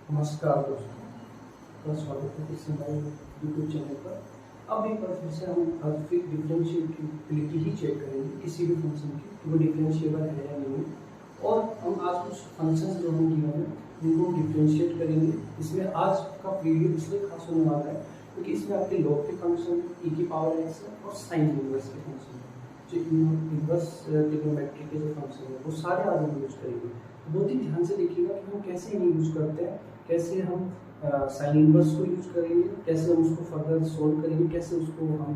नमस्कार दोस्तों, आपका स्वागत है किसी हमारे यूट्यूब चैनल पर। अब एक बार फिर से हम ग्राफिक डिफरेंशिएबिलिटी ही चेक करेंगे किसी भी फंक्शन की कि वो डिफरेंशिएबल है या नहीं। और हम आज कुछ फंक्शंस जो हम गिवन है उनको डिफरेंशिएट करेंगे। इसमें आज का वीडियो इसलिए खास होने वाला है क्योंकि इसमें आपके लॉग के फंक्शन e की पावर x है और साइन इनवर्स के फंक्शन है। जो इनवर्स ट्रिग्नोमेट्री के जो फंक्शन है वो सारे आज हम यूज करेंगे। बहुत ही ध्यान से देखिएगा कि हम कैसे इन्हें यूज करते हैं, कैसे हम साइन इनवर्स को यूज करेंगे, कैसे हम उसको फर्दर सोल्व करेंगे, कैसे उसको हम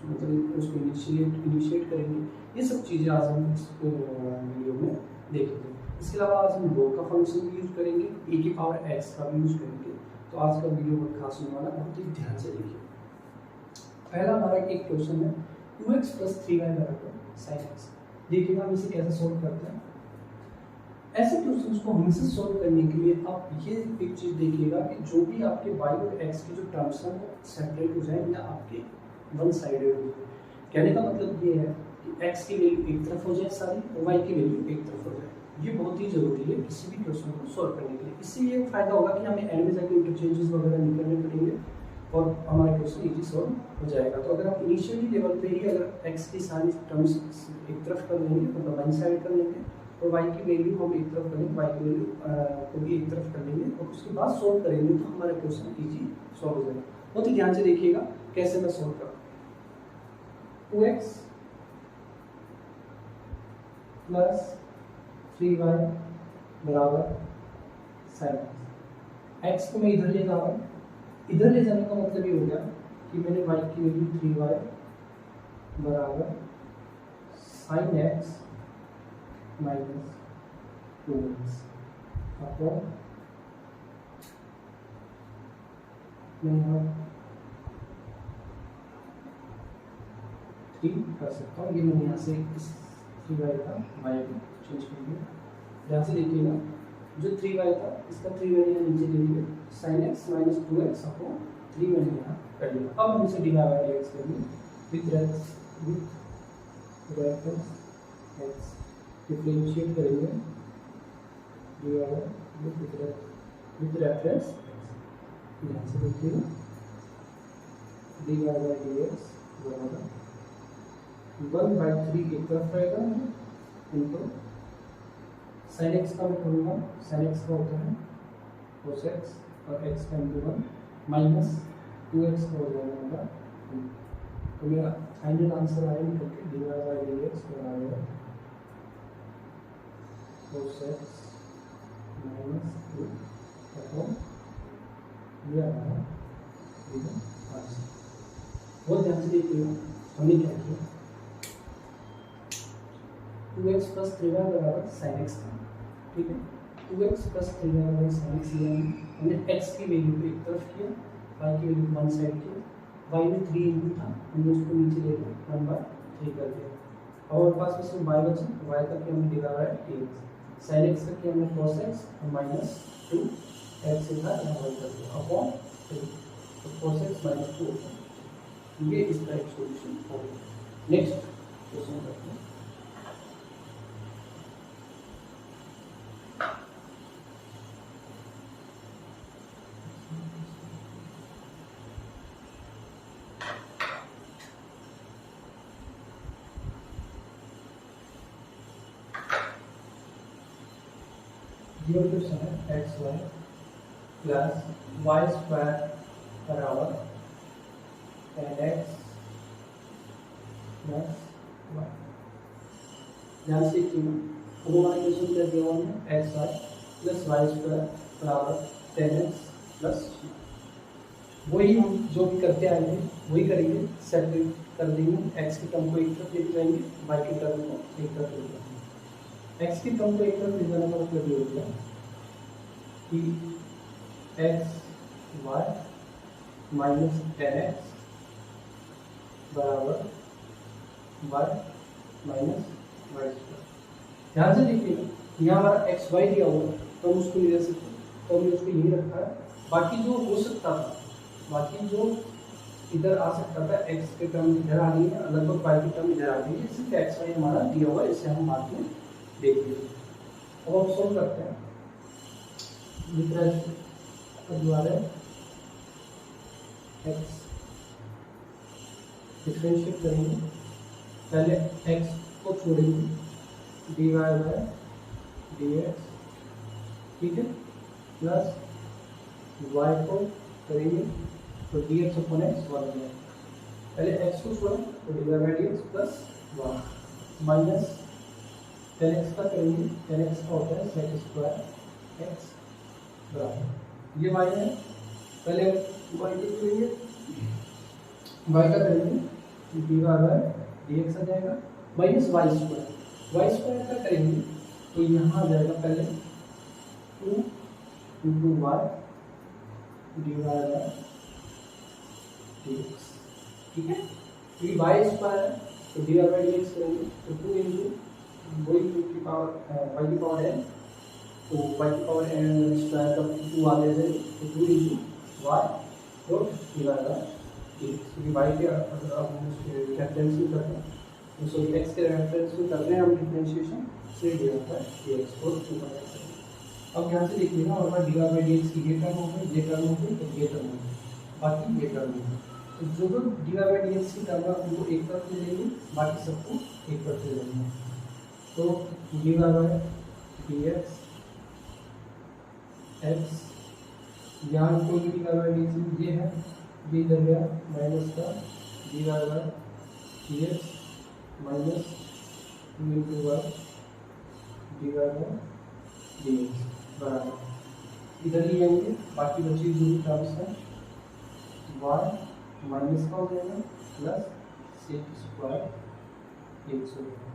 मतलब उसको इनिशिएट करेंगे। ये सब चीज़ें आज हम इस वीडियो में देखेंगे। इसके अलावा आज हम लॉग का फंक्शन भी यूज करेंगे, e की पावर x का भी यूज करेंगे। तो आज का वीडियो बहुत खास होने वाला है, बहुत ही ध्यान से देखिए। पहला हमारा एक क्वेश्चन है 2x + 3y = sin x। देखिएगा हम इसे कैसे सोल्व करते हैं। ऐसे क्वेश्चंस को हमेशा सोल्व करने के लिए आप ये एक चीज देखिएगा कि जो भी आपके y और x की जो टर्म्स हैं वो सेपरेट हो जाए या आपके वन साइडेड हो जाए। कहने का मतलब ये है कि x की वैल्यू एक तरफ हो जाए सारी और y की वैल्यू एक तरफ हो जाए। ये बहुत ही जरूरी है किसी भी क्वेश्चन को सोल्व करने के लिए। इससे ये फायदा होगा कि हमें एंड में जाकर इंटरचेंजेस वगैरह नहीं करने पड़ेंगे और हमारा क्वेश्चन इजी सॉल्व हो जाएगा। तो अगर हम इनिशियली लेवल पे ही अगर x की सारी टर्म्स एक तरफ कर लेंगे मतलब वन साइड कर लेंगे और y की वैल्यू हम एक तरफ करेंगे, y की वैल्यू को भी एक तरफ कर लेंगे और उसके बाद सोल्व करेंगे तो हमारा क्वेश्चन इजी सॉल्व हो जाएगा। बहुत ही ध्यान से देखिएगा कैसे मैं सोल्व करूँ। 2x + 3y = sin x को मैं इधर ले जा रहा हूँ। इधर ले जाने का मतलब ये हो गया कि मैंने y की value 3y = sin x - 2x upon मैं यहाँ 3 कर सकता हूँ। ये मैंने यहाँ से इस 3y का y को चेंज कर दिया। ध्यान से देखिएगा, जो 3y था इसका 3 मैंने यहाँ नीचे ले लिया, sin x - 2x अपॉन 3 मैंने यहाँ कर लिया। अब हम इसे dy/dx करेंगे विद रेफरेंस x डिफरेंशिएट करेंगे विद रेफरेंस x। ध्यान से देखिएगा, dy/dx बराबर 1/3 एक तरफ रहेगा इनको sin x का मैं करूँगा। sin x का होता है cos x और x का इंटू 1 माइनस 2x का हो जाएगा। तो मेरा फाइनल आंसर आया निकल के dy/dx बराबर cos x - 2 अपॉन ये हमारा आंसर। बहुत ध्यान से देखिएगा हमने क्या किया। 2x + 3y = sin x था, ठीक है। 2x + 3y = sin x लिया हमने x की वैल्यू को एक तरफ किया, y की वैल्यू वन साइड किया। y में 3 इनटू था, हमने उसको नीचे ले लिया 1/3 कर दिया। और हमारे पास में सिर्फ y बचा, y का क्या हमने dy/dx, sin x का क्या हमने cos x और माइनस 2 x था यहाँ y कर दिया अपॉन 3। तो cos x - 2 होता है। ये इसका एक सॉल्यूशन हो गया। नेक्स्ट क्वेश्चन करते हैं। ये क्वेश्चन है xy + y² बराबर 10x + y। ध्यान से देखिएगा, हमारा क्वेश्चन क्या दिया हुआ है xy + y² बराबर 10x + y। वही हम जो भी करते आए थे वही करेंगे, सेपरेट कर देंगे। x की टर्म को एक तरफ लेके जाएंगे, y की टर्म को एक तरफ लेके जाएंगे। x की टर्म को एक तरफ ले जाने का मतलब ये हो गया कि xy - 10x बराबर y - y²। ध्यान से देखिएगा, यहाँ हमारा xy दिया हुआ तो हम उसको ले जा सकते हैं, तो हमने उसको यही रखा है। बाकी जो हो सकता था, बाकी जो इधर आ सकता था, x के टर्म इधर आ रही है, लगभग y की टर्म इधर आ रही है, सिर्फ xy हमारा दिया हुआ है, इसे हम बाद में देख लेंगे। अब हम सोल्व करते हैं। द्वारा एक्स डिफरेंशिएट करेंगे, पहले एक्स को छोड़ेंगे, D Y by D X, ठीक है, प्लस वाई को करेंगे तो D X upon X one हो जाएगा। पहले एक्स को छोड़ा तो D Y by D X plus one minus ten X का करेंगे, टेन एक्स का होता है सेक स्क्वायर एक्स बराबर ये वाई है, पहले वाई को करेंगे, वाई का करेंगे D Y by D X आ जाएगा माइनस वाई स्क्वायर का करेंगे तो यहाँ आ जाएगा पहले two into Y D Y by D X, ठीक है, ये वाई स्क्वायर है तो D Y by D X करेंगे तो टू इंटू वही की पावर वाई की पावर है तो वाई की पावर स्क्वायर का टू आ जाएगा तो two into Y dot D Y by D X, क्योंकि वाई के अगर आप रेफरेंस में करते हैं तो सॉरी एक्स के रेफरेंस में कर रहे हैं हम डिफरेंशिएशन से D Y by D x को टू बाय एक्स। अब यहाँ से देखिएगा हमारा D Y by D X की ये टर्म हो गई, ये टर्म हो गई तो ये टर्म हो गई, बाकी ये टर्म हो गई, तो जो जो D Y by D X की टर्म है उनको एक तरफ ले लेंगे, बाकी सबको एक तरफ ले लेंगे, तो D Y by D X X यहाँ कोई D Y by D x ये है, ये इधर गया माइनस का D Y by D x minus two into Y D Y by D X बराबर इधर ही आएंगे, बाकी बची जो भी टर्म्स हैं वाई माइनस का हो जाएगा प्लस सेक स्क्वायर एक्स हो जाएगा,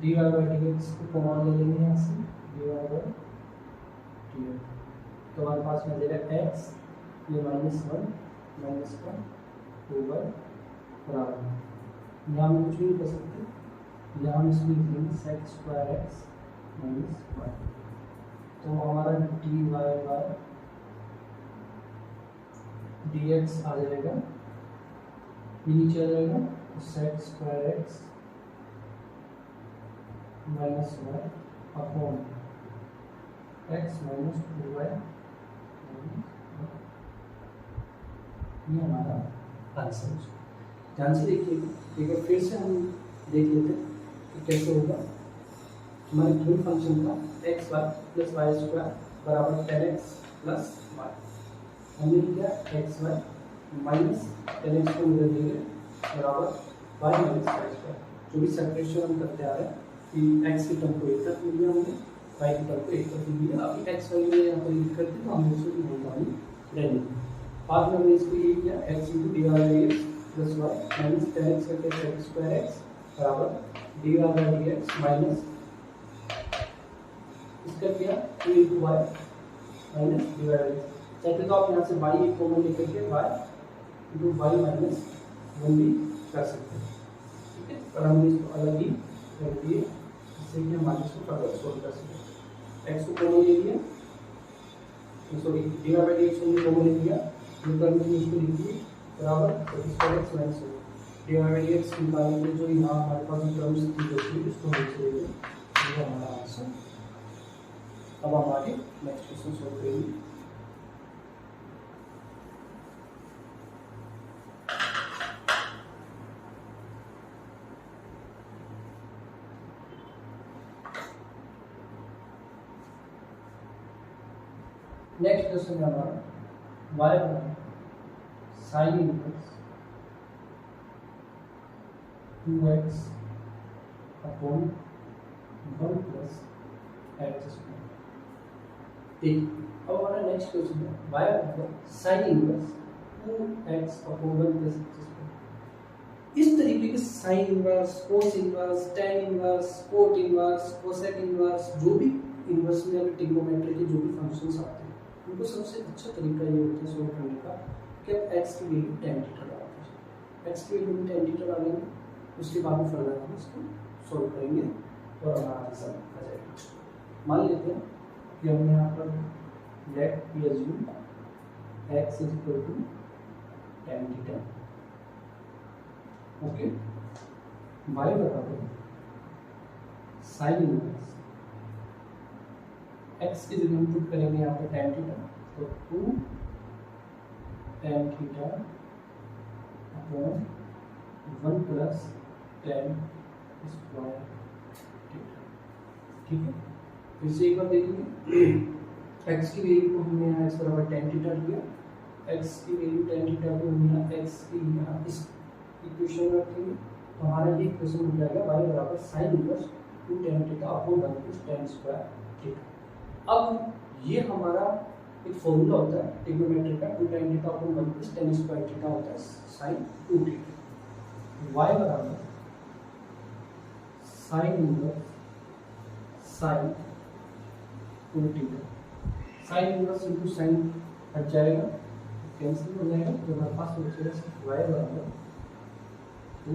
d Y by D x को कॉमन ले लेंगे यहाँ से D Y by D x, तो हमारे पास में जाएगा एक्स ये माइनस वन माइनस का टू बाय बराबर, यहाँ हम कुछ नहीं कर सकते, यहाँ हम इसको लिख लेंगे sec square X minus Y, तो हमारा D Y by D X आ जाएगा, ये नीचे आ जाएगा तो sec square X minus Y upon X minus two Y, ये हमारा आंसर है। ध्यान से देखिए, एक बार फिर से हम देख लेते हैं कि कैसे होगा। हमारे गिवन फंक्शन का x y plus y square बराबर टेन एक्स प्लस वाई, हमने किया x y minus ten x को मिल देंगे बराबर वाई माइनस वाई स्क्वायर, जो भी सेपरेशन हम करते आ रहे हैं कि एक्स की टर्म को एक तरफ लिया हमने, वाई की टर्म को एक तरफ लिया, अभी एक्स वाई में यहाँ पर लिख करते हैं तो हम उसको भी होगा रहेंगे, बाद में हमने इसको ये किया x into d Y by x plus y minus ten x करके सेक स्क्वायर एक्स बराबर d Y by D x minus इसका किया two into y minus d Y by x, चाहते तो आप यहाँ से वाई एक कॉमन लेकर के y into y minus one भी कर सकते हैं, ठीक है, पर हमने इसको अलग ही कर दिए जिससे कि हम इसको फर्दर सोल्व कर सकें। एक्स को कॉमन ले लिया, sorry d Y by D x हमने कॉमन ले लिया, जो टर्म में इसको लिख दिए बराबर तो इसका x minus d Y by D x निकालने के जो यहाँ हमारे पास टर्म्स दी होती है इसको हम लिख लेंगे, ये हमारा आंसर। अब हम आगे नेक्स्ट क्वेश्चन सॉल्व करेंगे। नेक्स्ट क्वेश्चन है हमारा y बराबर sine inverse 2x upon 1 plus x square, ठीक। अब हमारा नेक्स्ट क्वेश्चन है y बराबर sine inverse 2x upon 1 plus x square. इस तरीके के sine inverse, cos inverse, tan inverse, cot inverse, cosec inverse, जो भी इनवर्स में अगर ट्रिग्नोमेट्री के जो भी फंक्शंस आते हैं उनको सबसे अच्छा तरीका ये होता है सोल्व करने का कि आप x की वैल्यू tan थीटा लगा दीजिए, x की वैल्यू tan थीटा डालेंगे, उसके बाद में फर्दर हम इसको सोल्व करेंगे और हमारा आंसर आ जाएगा। मान लेते हैं कि हमने यहाँ पर let we assume x is equal to tan theta, okay, y बराबर साइन इनवर्स एक्स की जगह हम पुट करेंगे यहाँ पे tan थीटा, तो 2 tan theta upon 1 plus tan square theta. ठीक है, फिर से एक बार देखेंगे। एक्स की वैल्यू को हमने यहाँ x बराबर tan थीटा लिया, x की वैल्यू tan थीटा को हम यहाँ x की यहाँ इस इक्वेशन में रखेंगे, तो हमारा ये इक्वेशन हो जाएगा y बराबर sin inverse 2 tan theta upon 1 plus tan square theta. अब ये हमारा एक फॉर्मूला होता है ट्रिग्नोमेट्री का, 2 tan theta upon 1 plus tan square theta होता है sin 2 थीटा। y बराबर sin inverse sin 2 theta, sin inverse into sin हट जाएगा, कैंसिल हो जाएगा, तो हमारे पास बचेगा सिर्फ y बराबर 2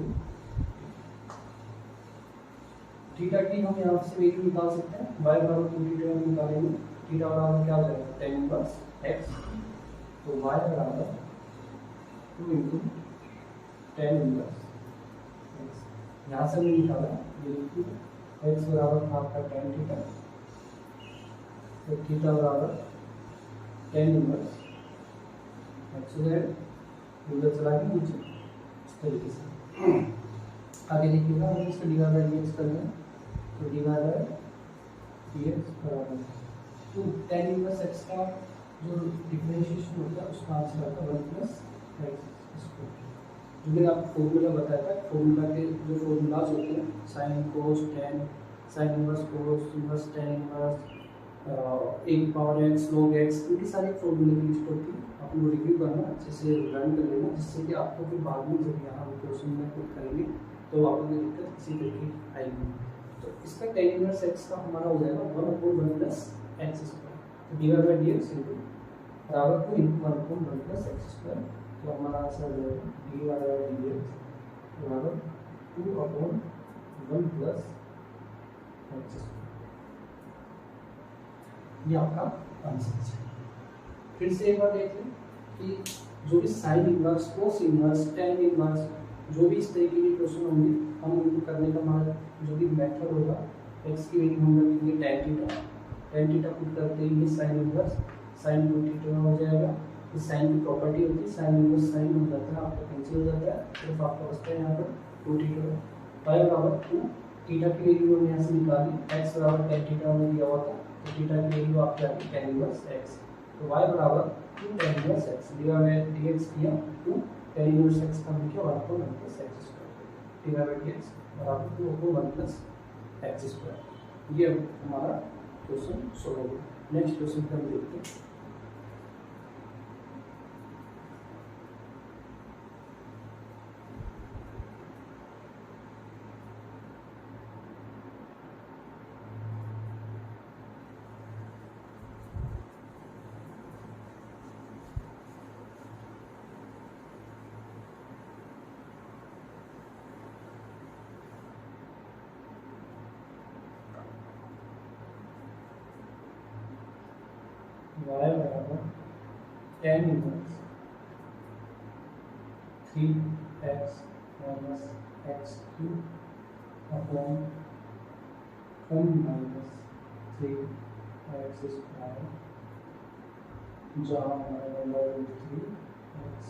थीटा की हम यहाँ से वैल्यू निकाल सकते हैं। y बराबर 2 थीटा हम निकालेंगे, थीटा बराबर क्या हो जाएगा tan इनवर्स x, तो y बराबर 2 इनटू tan इनवर्स x, यहाँ से हमने निकाला ये लिखिए x बराबर था आपका tan थीटा, तो थीटा बराबर tan इनवर्स x हो जाएगा, उधर चला के नीचे इस तरीके से। आगे देखिएगा हम इसका डिवाइड बाय dx करना है, तो डिवाइड बाय dx बराबर 2 tan इनवर्स x का जो डिफरेंशिएशन होता है उसका आंसर आता है 1 प्लस x स्क्वायर। जो मैंने आपको फॉर्मूला बताया था, फॉर्मूला के जो फॉर्मूलाज होते हैं sin cos tan, sin inverse cos inverse tan inverse एक पावर x log x, इनकी सारी फॉर्मूले की लिस्ट होती है। आप लोग रिव्यू करना, अच्छे से लर्न कर लेना, जिससे कि आपको फिर बाद में जब यहाँ हम क्वेश्चन में पुट करेंगे तो आपको कोई दिक्कत किसी तरीके की आएगी। तो इसका tan इनवर्स x का हमारा हो जाएगा 1/1 प्लस x स्क्वायर, तो डिवाइड बाय dx इनटू बराबर 2 इनटू 1/1 प्लस x स्क्वायर, तो हमारा आंसर हो जाएगा डिवाइड बाय dx बराबर 2/1 प्लस x स्क्वायर। ये आपका आंसर है। फिर से एक बार देख लें कि जो भी sine inverse, cos inverse, tan inverse, जो भी इस तरीके के क्वेश्चन होंगे हम उनको करने का हमारा जो भी मेथड होगा, x की वैल्यू हम रखेंगे tan थीटा पुट करते ही ये साइन इनवर्स sin 2 थीटा हो जाएगा। इस साइन की प्रॉपर्टी होती है साइन इनवर्स साइन हो जाता है, आपका कैंसिल हो जाता है, सिर्फ आपका बचता है यहाँ पर 2 थीटा। y बराबर 2 थीटा की वैल्यू हमने यहाँ से निकाली, x बराबर tan थीटा हमें दिया हुआ था, तो थीटा की वैल्यू आपकी आ गई tan इनवर्स x, तो y बराबर 2 tan inverse x divide by dx किया 2 tan इनवर्स x का हम किया 1/1 plus x square divide by dx बराबर 2/1 प्लस x स्क्वायर। ये हमारा क्वेश्चन सॉल्व हो गया। नेक्स्ट क्वेश्चन हम देखते हैं। y बराबर tan इनवर्स 3x minus x cube upon 1 minus 3x square, जहाँ हमारा नंबर 3x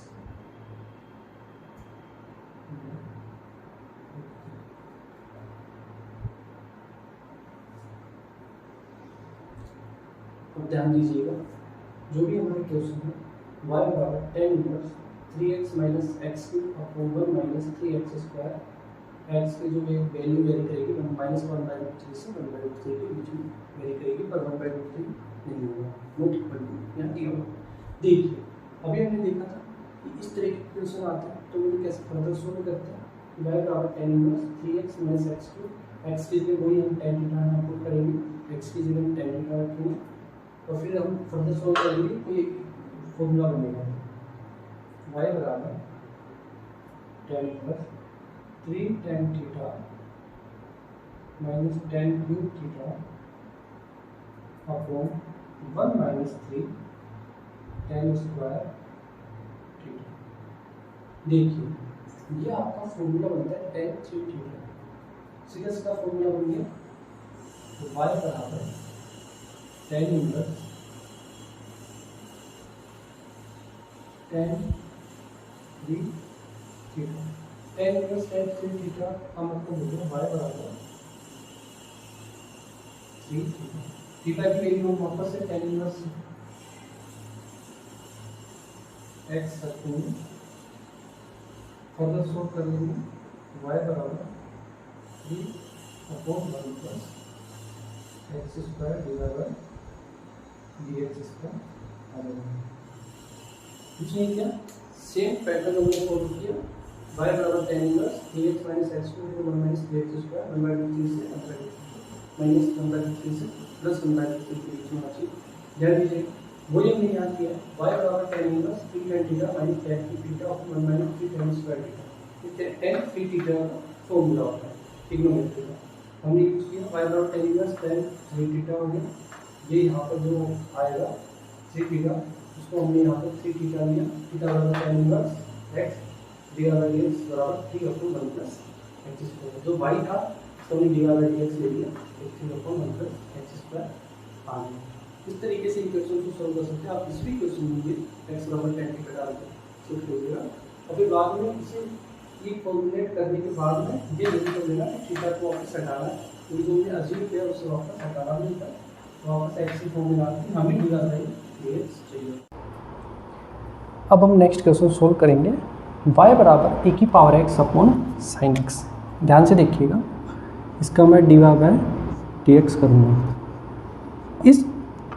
अब ध्यान दीजिएगा जो भी हमारे क्वेश्चन है y बराबर tan इनवर्स 3x minus x cube upon 1 minus 3x square, x की जो वैल्यू वेरी करेगी -1/3 से 1/3 के बीच में वेरी करेगी, पर 1/3 नहीं होगा, नोट इक्वल यहाँ दिया होगा। देखिए अभी हमने देखा था कि इस तरह के क्वेश्चन आते हैं तो उन्हें कैसे फर्दर सोल्व करते हैं। y बराबर tan इनवर्स 3x minus x cube, x की जगह वही हम tan थीटा यहाँ पुट करेंगे, x की जगह हम tan थीटा रखेंगे, और फिर हम फर्दर सोल्व करेंगे, कोई फॉर्मूला बनेगा y बराबर tan inverse 3 tan theta minus tan cube theta upon 1 minus 3 tan square theta. देखिए ये आपका फॉर्मूला बनता है tan 3 थीटा, सीधा सीधा फॉर्मूला बन गया। तो y बराबर tan inverse tan 3 theta. tan inverse tan 3 theta का मतलब हो गया y बराबर 3 थीटा। थीटा की वैल्यू हम वापस से tan इनवर्स x रखेंगे, फर्दर सोल्व कर लेंगे, y बराबर 3/1 plus x square divide by dx square आ जाएगा। कुछ नहीं किया, सेम पैटर्न हमने फॉलो किया। y बराबर tan इनवर्स 3x minus x square 1 minus 3x square 1/3 से माइनस 1/3 से प्लस 1/3 के बीच में अच्छी ध्यान दीजिए। वही हमने यहाँ किया y बराबर tan inverse 3 tan theta minus tan theta of 1 minus 3 tan square theta. ये tan 3 थीटा का फॉर्मूला होता है ट्रिग्नोमेट्री का, हमने यूज किया। y बराबर tan इनवर्स tan 3 थीटा हो गया। ये यहाँ पर जो आएगा 3 थीटा, उसको हमने यहाँ पर 3 थीटा लिया। थीटा बराबर tan inverse x divide by dx बराबर 3/1 प्लस x स्क्वायर। जो y था उसको हमने डिवाइड बाय dx ले लिया, 3/1 प्लस x स्क्वायर आ गया। इस तरीके से इक्वेशन को सॉल्व कर सकते हैं आप। इस भी इक्वेशन में भी x बराबर tan थीटा डाल के सोल्व कीजिएगा और फिर बाद में इसे ये फॉर्मुलेट करने के बाद में ये नहीं कर लेना कि थीटा को वापस हटाना है, क्योंकि जो हमने अज्यूम किया उससे वापस हटाना नहीं था, वापस x की फॉर्म में डाल के हमें डिवाइड बाय dx चाहिए। अब हम नेक्स्ट क्वेश्चन सोल्व करेंगे। y बराबर e की power x upon sine x। ध्यान से देखिएगा, इसका मैं डिवाइड बाय dx करूँगा। इस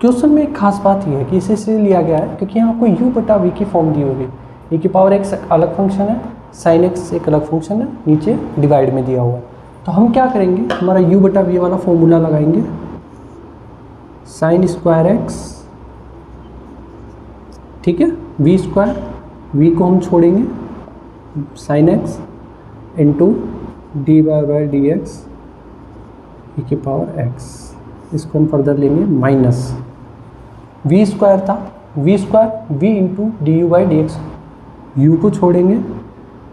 क्वेश्चन में एक खास बात यह है कि इसे इसलिए लिया गया है क्योंकि यहाँ आपको u बटा v की फॉर्म दी होगी। e की पावर x अलग फंक्शन है, साइन x एक अलग फंक्शन है, नीचे डिवाइड में दिया हुआ है। तो हम क्या करेंगे, हमारा u बटा v वाला फॉर्मूला लगाएंगे, साइन स्क्वायर x, ठीक है, v स्क्वायर, v को हम छोड़ेंगे, sine x into d by D x e की पावर x। इसको हम फर्दर लेंगे माइनस वी स्क्वायर था, v square v into d u by D x, u को छोड़ेंगे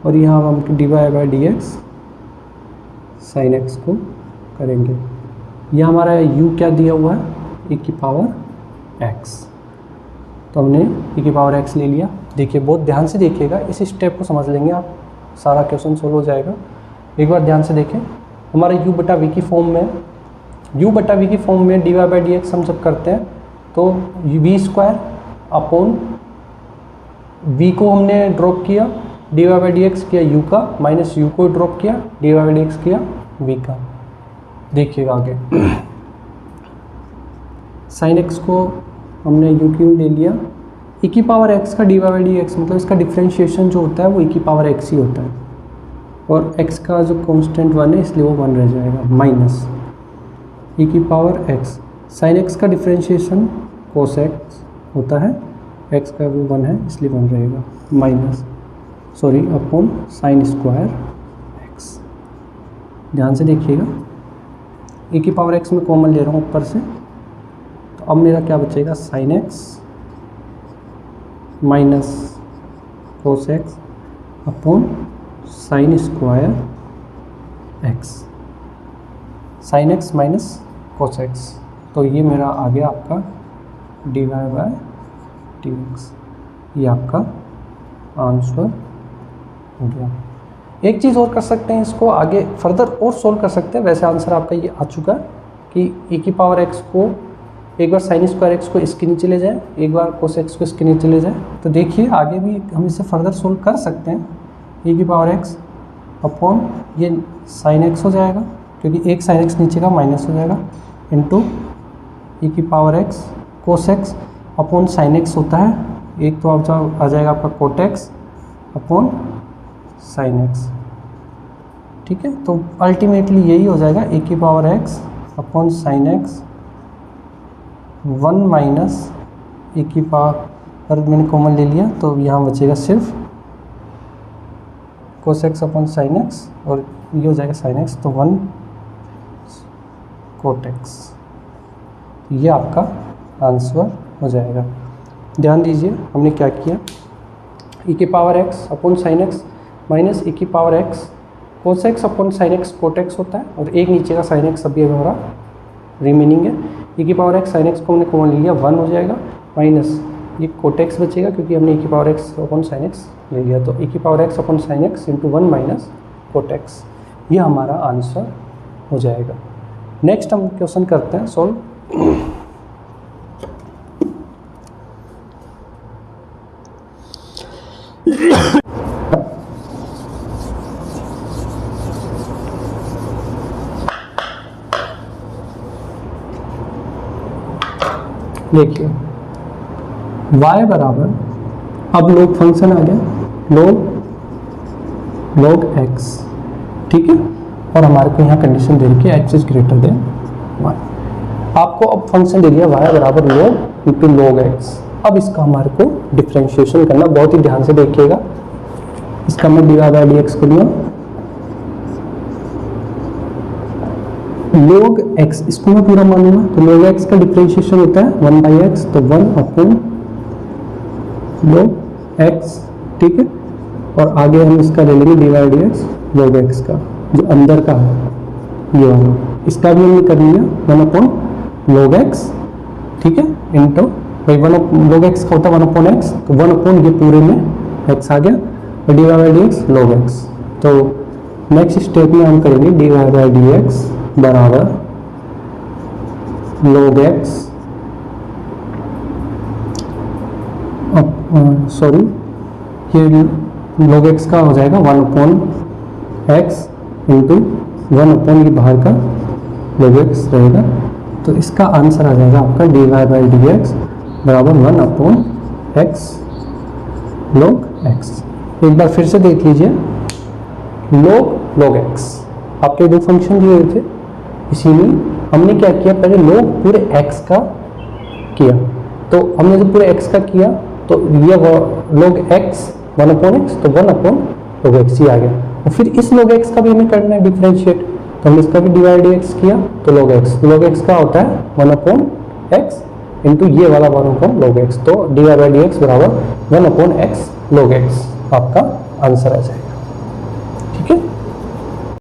और यहाँ हम d Y by D x sine x को करेंगे। यह हमारा यू क्या दिया हुआ है, e की पावर x। तो हमने e की पावर x ले लिया। देखिए बहुत ध्यान से देखिएगा, इस स्टेप को समझ लेंगे आप, सारा क्वेश्चन सोल्व हो जाएगा। एक बार ध्यान से देखें, हमारा u बटा v की फॉर्म में, u बटा v की फॉर्म में d Y by D x हम जब करते हैं तो वी स्क्वायर अपॉन v को हमने ड्रॉप किया, d Y by D x किया u का, माइनस u को ड्रॉप किया, d Y by D x किया v का। देखिएगा आगे, साइन x को हमने u क्यू ले लिया, e की पावर x का D Y by D x, मतलब इसका डिफ्रेंशिएशन जो होता है वो e की पावर x ही होता है, और x का जो कांस्टेंट 1 है इसलिए वो 1 रह जाएगा, माइनस e की पावर x, साइन x का डिफ्रेंशिएशन कोस x होता है, x का भी 1 है इसलिए 1 रहेगा, minus upon sine square x। ध्यान से देखिएगा, e की पावर x में कॉमन ले रहा हूँ ऊपर से, तो अब मेरा क्या बचेगा, sine x minus cos x upon sine square x, sine x minus cos x। तो ये मेरा आ गया आपका d Y by D x, ये आपका आंसर हो गया। एक चीज़ और कर सकते हैं, इसको आगे फर्दर और सोल्व कर सकते हैं। वैसे आंसर आपका ये आ चुका है कि e की पावर x को एक बार साइन स्क्वायर x को इसके नीचे ले जाए, एक बार कोस x को इसके नीचे ले जाए, तो देखिए आगे भी हम इसे फर्दर सोल्व कर सकते हैं। e की पावर x अपॉन ये साइन x हो जाएगा, क्योंकि एक साइन x नीचे का माइनस हो जाएगा, इंटू e की power x cos x upon sine x होता है, एक तो आ जाएगा आपका cot x upon sine x, ठीक है। तो अल्टीमेटली यही हो जाएगा e की power x upon sine x 1 minus e की पावर, मैंने कॉमन ले लिया तो यहाँ बचेगा सिर्फ कोस x अपॉन साइन x, और ये हो जाएगा साइन x, तो 1 कोट x। ये आपका आंसर हो जाएगा। ध्यान दीजिए हमने क्या किया, e की power x upon sine x minus e की power x cos x upon sine x cot x होता है, और एक नीचे का साइन x अभी हमारा रिमेनिंग है। e की पावर x sin x को हमने कॉमन ले लिया 1 हो जाएगा, माइनस ये cot x बचेगा क्योंकि हमने e की power x upon sin x ले लिया, तो e की power x upon sin x into 1 minus cot x, ये हमारा आंसर हो जाएगा। नेक्स्ट हम क्वेश्चन करते हैं सॉल्व। देखिए y बराबर, अब log फंक्शन आ गया log x, ठीक है, और हमारे को यहाँ कंडीशन दे रखी है x is greater than y। आपको अब फंक्शन दे दिया y बराबर log इंटू log x। अब इसका हमारे को डिफ्रेंशिएशन करना, बहुत ही ध्यान से देखिएगा। इसका मैं dy बाई डी एक्स को लिया log x, इसको मैं पूरा मानूंगा तो log x का डिफरेंशिएशन होता है 1 बाई एक्स, तो 1 अपॉन log x, ठीक है, और आगे हम इसका ले लेंगे dy by D x log x का, जो अंदर का है ये वाला, इसका भी हमने कर लिया 1 अपॉन log x, ठीक है, इंटू भाई 1 log x का होता है 1 अपॉन x, तो 1 अपॉन ये पूरे में x आ गया, और dy by D x log x। तो नेक्स्ट स्टेप में हम करेंगे dy बाई डी एक्स बराबर log x, सॉरी ये log x का हो जाएगा 1 अपॉन x इंटू 1 अपॉन ये बाहर का log x रहेगा, तो इसका आंसर आ जाएगा आपका dy बाई डी एक्स बराबर 1 अपॉन x log x। एक बार फिर से देख लीजिए, log x आपके दो फंक्शन दिए हुए थे, इसीलिए हमने क्या किया, पहले log पूरे x का किया, तो हमने जब पूरे x का किया तो ये log x 1 अपॉन x, तो 1 अपॉन log x ही आ गया, और फिर इस log x का भी हमें करना है डिफरेंशिएट, तो हमने इसका भी dy बाई डी एक्स किया, तो log x का होता है 1 अपॉन x इंटू ये वाला 1 अपॉन log x, तो dy बाई डी एक्स बराबर 1 अपॉन x log x आपका आंसर आ जाएगा।